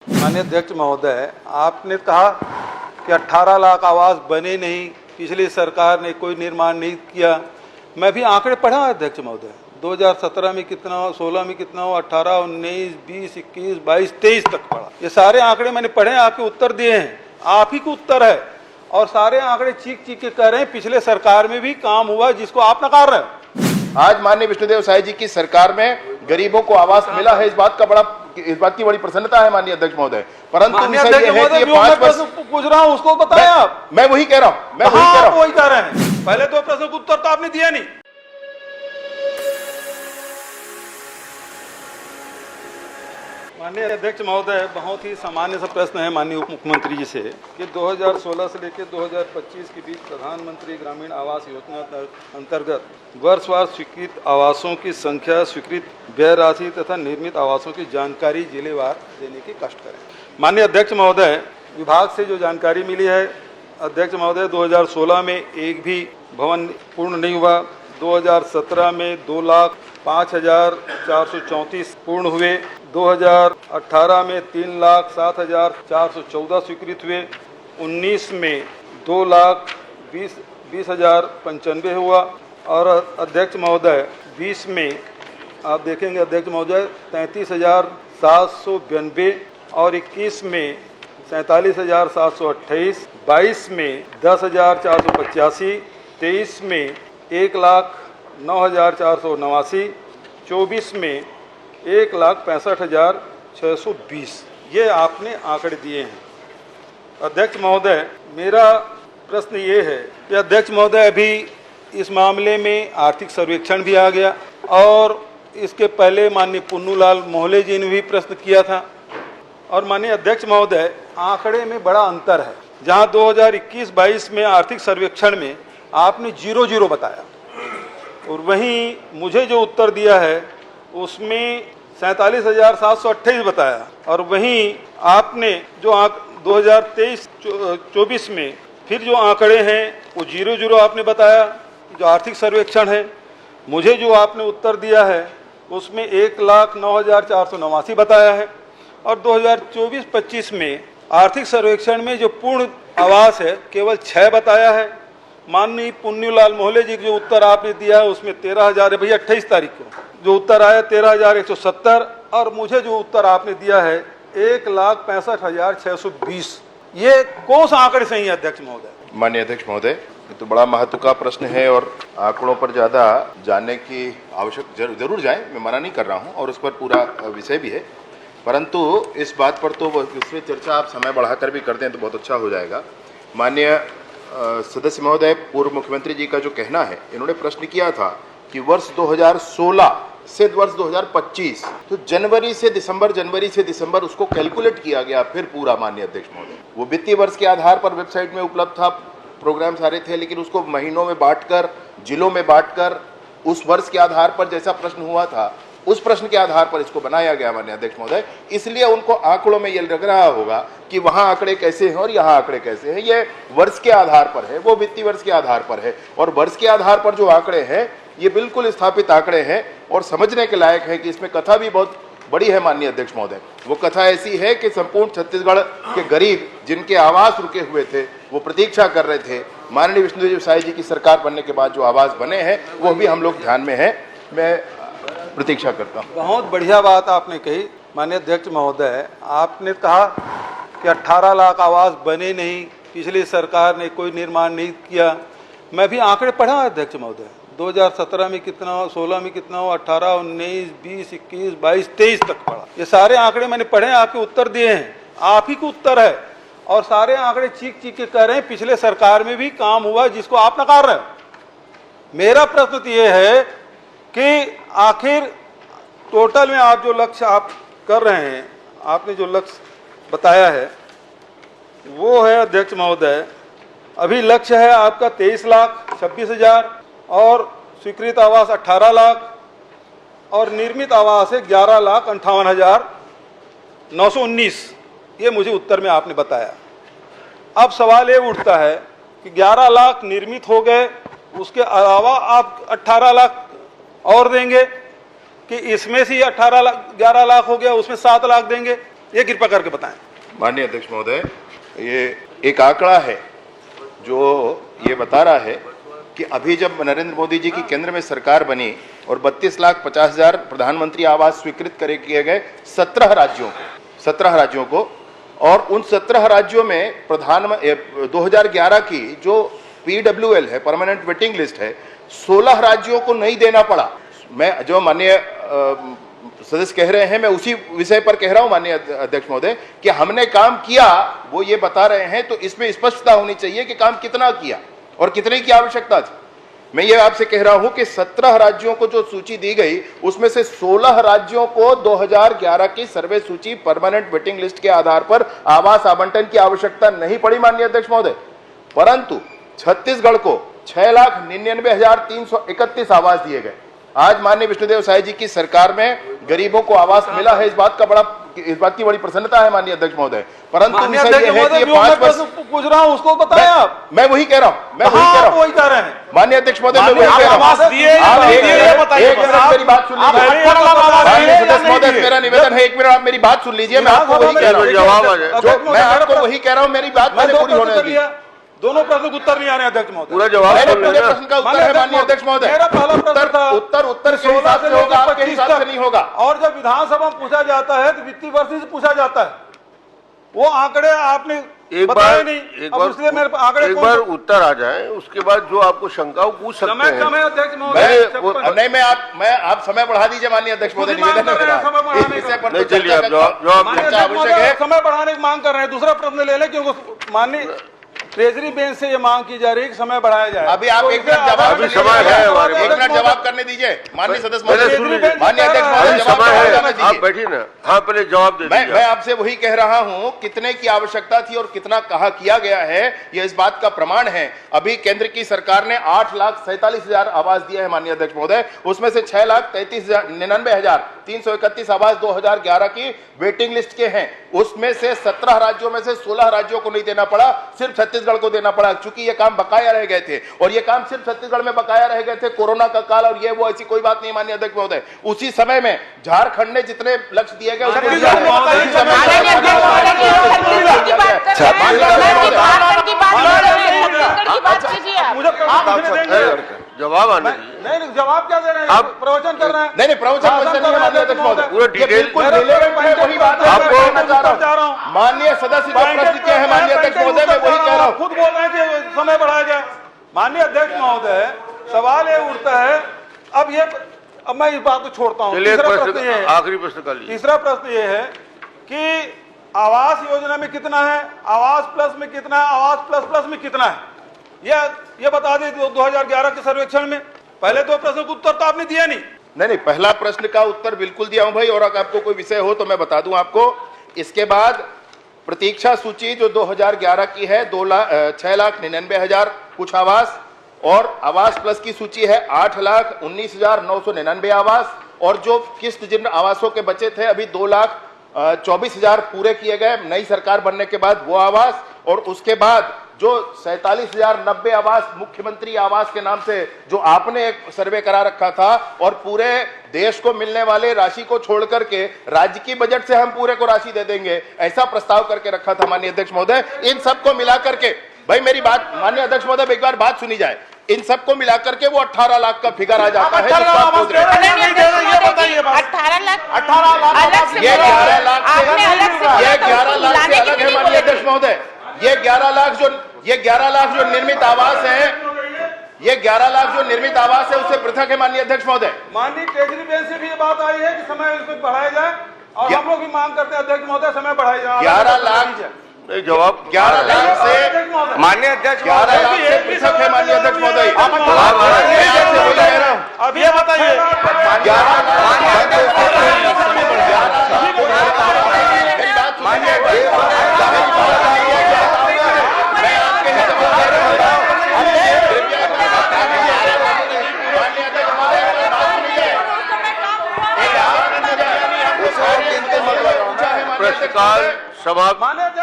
माननीय अध्यक्ष महोदय, आपने कहा कि 18 लाख आवास बने नहीं, पिछली सरकार ने कोई निर्माण नहीं किया। मैं भी आंकड़े पढ़ा अध्यक्ष महोदय, 2017 में कितना हो, 16 में कितना हो, 18, 19, 20, 21, 22, 23 तक पढ़ा। ये सारे आंकड़े मैंने पढ़े, आपके उत्तर दिए हैं, आप ही को उत्तर है। और सारे आंकड़े चीख चीख के कह रहे हैं पिछले सरकार में भी काम हुआ जिसको आप नकार रहे हो। आज माननीय विष्णुदेव साय जी की सरकार में गरीबों को आवास मिला है, इस बात की बड़ी प्रसन्नता है माननीय अध्यक्ष महोदय। परंतु विषय यह है कि ये 5 वर्ष पूछ रहा हूँ, उसको बताएं आप। मैं वही कह रहा हूँ, वही कह रहे हैं। पहले 2 प्रश्नों का उत्तर तो आपने दिया नहीं। माननीय अध्यक्ष महोदय, बहुत ही सामान्य सा प्रश्न है माननीय उप मुख्यमंत्री जी से कि 2016 से लेकर 2025 के बीच प्रधानमंत्री ग्रामीण आवास योजना अंतर्गत वर्षवार स्वीकृत आवासों की संख्या, स्वीकृत व्यय राशि तथा निर्मित आवासों की जानकारी जिलेवार देने की कष्ट करें। माननीय अध्यक्ष महोदय, विभाग से जो जानकारी मिली है अध्यक्ष महोदय, 2016 में एक भी भवन पूर्ण नहीं हुआ। 2017 में 2,05,434 पूर्ण हुए। 2018 में 3,07,414 स्वीकृत हुए। 19 में 2,20,095 हुआ। और अध्यक्ष महोदय 20 में आप देखेंगे अध्यक्ष महोदय 33,792 और 21 में 47,728, 22 में 10,485, 23 में 1,09,489, 24 में 1,65,620। ये आपने आंकड़े दिए हैं। अध्यक्ष महोदय, मेरा प्रश्न ये है कि अध्यक्ष महोदय अभी इस मामले में आर्थिक सर्वेक्षण भी आ गया और इसके पहले माननीय पुन्नूलाल मोहले जी ने भी प्रश्न किया था। और माननीय अध्यक्ष महोदय, आंकड़े में बड़ा अंतर है। जहां 2021-22 में आर्थिक सर्वेक्षण में आपने 0 बताया और वहीं मुझे जो उत्तर दिया है उसमें 47,728 बताया। और वहीं आपने जो 2023-24 में फिर जो आंकड़े हैं वो 0 आपने बताया, जो आर्थिक सर्वेक्षण है। मुझे जो आपने उत्तर दिया है उसमें 1,09,489 बताया है। और 2024-25 में आर्थिक सर्वेक्षण में जो पूर्ण आवास है केवल 6 बताया है। माननीय पुन्नूलाल मोहले जी जो उत्तर आपने दिया है उसमें 13,000 है भैया, 28 तारीख को जो उत्तर आया 13,170। और मुझे जो उत्तर आपने दिया है 1,65,620। ये कौन सा आंकड़े सही है अध्यक्ष महोदय? माननीय अध्यक्ष महोदय, ये तो बड़ा महत्व का प्रश्न है और आंकड़ों पर ज्यादा जानने की आवश्यक जरूर जाए, मैं मना नहीं कर रहा हूं और उस पर पूरा विषय भी है। परंतु इस बात पर तो इसमें चर्चा आप समय बढ़ाकर भी कर दें तो बहुत अच्छा हो जाएगा। माननीय सदस्य महोदय, पूर्व मुख्यमंत्री जी का जो कहना है, इन्होंने प्रश्न किया था कि वर्ष 2016 से वर्ष 2025 तो जनवरी से दिसंबर उसको कैलकुलेट किया गया फिर पूरा। माननीय अध्यक्ष महोदय, वो वित्तीय वर्ष के आधार पर वेबसाइट में उपलब्ध था, प्रोग्राम सारे थे, लेकिन उसको महीनों में बांटकर, जिलों में बांटकर, उस वर्ष के आधार पर जैसा प्रश्न हुआ था उस प्रश्न के आधार पर इसको बनाया गया माननीय अध्यक्ष महोदय। इसलिए उनको आंकड़ों में ये लग रहा होगा कि वहां आंकड़े कैसे हैं और यहाँ आंकड़े कैसे हैं। ये वर्ष के आधार पर है, वो वित्तीय वर्ष के आधार पर है। और वर्ष के आधार पर जो आंकड़े हैं ये बिल्कुल स्थापित आंकड़े हैं और समझने के लायक है कि इसमें कथा भी बहुत बड़ी है माननीय अध्यक्ष महोदय। वो कथा ऐसी है कि संपूर्ण छत्तीसगढ़ के गरीब जिनके आवास रुके हुए थे, वो प्रतीक्षा कर रहे थे। माननीय विष्णुदेव साय जी की सरकार बनने के बाद जो आवास बने हैं वो भी हम लोग ध्यान में है, मैं प्रतीक्षा करता हूँ। बहुत बढ़िया बात आपने कही माननीय अध्यक्ष महोदय। आपने कहा कि 18 लाख आवास बने नहीं, पिछली सरकार ने कोई निर्माण नहीं किया। मैं भी आंकड़े पढ़ा अध्यक्ष महोदय, 2017 में कितना हो, 16 में कितना हो, 18, 19, 20, 21, 22, 23 तक पढ़ा। ये सारे आंकड़े मैंने पढ़े, आपके उत्तर दिए हैं, आप ही को उत्तर है। और सारे आंकड़े चीख चीख के कह रहे हैं पिछले सरकार में भी काम हुआ जिसको आप नकार रहे हो। मेरा प्रश्न तो ये है कि आखिर टोटल में आप जो लक्ष्य आप कर रहे हैं, आपने जो लक्ष्य बताया है वो है अध्यक्ष महोदय, अभी लक्ष्य है आपका 23,26,000 और स्वीकृत आवास 18 लाख और निर्मित आवास है 11,58,919। ये मुझे उत्तर में आपने बताया। अब सवाल ये उठता है कि 11 लाख निर्मित हो गए, उसके अलावा आप 18 लाख और देंगे कि इसमें से 11 लाख हो गया, उसमें 7 लाख देंगे। ये कृपया करके बताएं। माननीय अध्यक्ष महोदय, ये एक आंकड़ा है जो ये बता रहा है कि अभी जब नरेंद्र मोदी जी की केंद्र में सरकार बनी और 32,50,000 प्रधानमंत्री आवास स्वीकृत किए गए 17 राज्यों को, और उन 17 राज्यों में 2011 की जो PWL है, परमानेंट वेटिंग लिस्ट है, 16 राज्यों को नहीं देना पड़ा। मैं जो माननीय सदस्य कह रहे हैं, मैं उसी विषय पर कह रहा हूं माननीय अध्यक्ष महोदय कि हमने काम किया, वो ये बता रहे हैं, तो इसमें स्पष्टता होनी चाहिए कि काम कितना किया और कितने की आवश्यकता थी। मैं ये आपसे कह रहा हूं कि 17 राज्यों को जो सूची दी गई, उसमें से 16 राज्यों को 2011 की सर्वे सूची परमानेंट वेटिंग लिस्ट के आधार पर आवास आवंटन की आवश्यकता नहीं पड़ी माननीय अध्यक्ष महोदय, परंतु छत्तीसगढ़ को 6,99,331 आवास दिए गए। आज माननीय विष्णुदेव साय जी की सरकार में गरीबों को आवास मिला है, इस बात की बड़ी प्रसन्नता है माननीय अध्यक्ष महोदय। परंतु विषय यह है कि ये 5 वर्ष पूछ रहा हूं, उसको बताएं आप। मैं वही कह रहा हूं, वही कह रहे हैं माननीय अध्यक्ष महोदय, मैं वही कह रहा हूं। एक मिनट मेरी बात सुन लीजिए माननीय सदस्य महोदय, मेरा निवेदन है, एक मिनट आप मेरी बात सुन लीजिए। मैं आपको वही कह रहा हूं, मैं आपको वही कह रहा हूं, मेरी बात मैंने पूरी होने दी। दोनों प्रश्न उत्तर नहीं आने अध्यक्ष महोदय, पूरा जवाब पूरे प्रश्न का उत्तर है माननीय अध्यक्ष महोदय। मेरा पहला प्रश्न था उत्तर के हिसाब से होगा, आपके हिसाब से नहीं होगा। और जब विधानसभा में पूछा जाता है तो वित्तीय वर्ष से पूछा जाता है, वो आंकड़े आपने बताए नहीं। एक बार उत्तर आ जाए, उसके बाद जो आपको शंका हो पूछ सकते हैं। समय अध्यक्ष महोदय, नहीं मैं आप समय बढ़ा दीजिए माननीय अध्यक्ष महोदय, निवेदन है मेरा। चलिए आप जवाब आवश्यक है, समय बढ़ाने की मांग कर रहे हैं। दूसरा प्रश्न ले लें, क्योंकि माननीय ट्रेजरी बेंच से ये मांग की जा रही है कि समय बढ़ाया जाए। अभी आप एक मिनट जवाब, एक मिनट जवाब करने दीजिए माननीय सदस्य महोदय, माननीय अध्यक्ष महोदय, आप बैठिए ना। हाँ, पहले जवाब दे दीजिए। मैं आपसे वही कह रहा हूं, कितने की आवश्यकता थी और कितना कहा किया गया है, यह इस बात का प्रमाण है। अभी केंद्र की सरकार ने 8,47,000 आवास दिए हैं माननीय अध्यक्ष महोदय, उसमें से 6,99,331 आवास 2011 की वेटिंग लिस्ट के हैं। उसमें से 17 राज्यों में से 16 राज्यों को नहीं देना पड़ा, सिर्फ छत्तीसगढ़ को देना पड़ा, क्योंकि ये काम बकाया रह गए थे। और ये काम सिर्फ छत्तीसगढ़ में बकाया रह गए थे, कोरोना का काल और ये वो, ऐसी कोई बात नहीं माननीय अध्यक्ष महोदय। उसी समय में झारखंड ने जितने लक्ष्य दिए गए, जवाब आने नहीं, जवाब क्या दे रहे हैं? आप प्रवचन कर रहे हैं। नहीं प्रवचन माननीय अध्यक्ष महोदय, पूरा डिटेल वही बात आपको माननीय सदस्य जो प्रश्न किए हैं माननीय अध्यक्ष महोदय, मैं वही कह रहा हूँ। खुद बोल रहे हैं कि समय बढ़ाया जाए। माननीय अध्यक्ष महोदय, सवाल ये उठता है, अब मैं इस बात को छोड़ता हूँ। आखिरी प्रश्न का तीसरा प्रश्न ये है कि आवास योजना में कितना है, आवास प्लस में कितना है, आवास प्लस में कितना है, ये बता दें 2011 के सर्वेक्षण में। पहले दो प्रश्नों का उत्तर तो आपने दिया नहीं। पहला प्रश्न का उत्तर बिल्कुल दिया हूं भाई, और अगर आपको कोई विषय हो तो मैं बता दूं आपको। इसके बाद प्रतीक्षा सूची जो 2011 की है 6,99,000 कुछ आवास, और आवास प्लस की सूची है 8,19,999 आवास, और जो किस्त जिन आवासों के बचे थे अभी 2,24,000 पूरे किए गए नई सरकार बनने के बाद वो आवास, और उसके बाद जो 47,090 आवास मुख्यमंत्री आवास के नाम से जो आपने एक सर्वे करा रखा था, और पूरे देश को मिलने वाले राशि को छोड़ करके राज्य की बजट से हम पूरे को राशि दे देंगे, ऐसा प्रस्ताव करके रखा था माननीय अध्यक्ष महोदय। इन सबको मिलाकर के, भाई मेरी बात माननीय अध्यक्ष महोदय एक बार बात सुनी जाए, इन सबको मिलाकर के वो 18 लाख का फिगर आ जाता है। 18 लाख, ये 11 लाख से अलग है माननीय अध्यक्ष महोदय। ये 11 लाख जो निर्मित आवास है, ये 11 लाख जो निर्मित आवास है उससे पृथक है माननीय अध्यक्ष महोदय। माननीय ट्रेजरी बेंच से भी ये बात आई है कि समय इसमें बढ़ाया जाए, और हम लोग भी मांग करते हैं अध्यक्ष महोदय समय बढ़ाया जाए। 11 लाख जवाब 11 लाख से माननीय अध्यक्ष 11 लाख से पृथक है माननीय अध्यक्ष महोदय। अब ये बताइए, प्रश्नकाल समाप्त।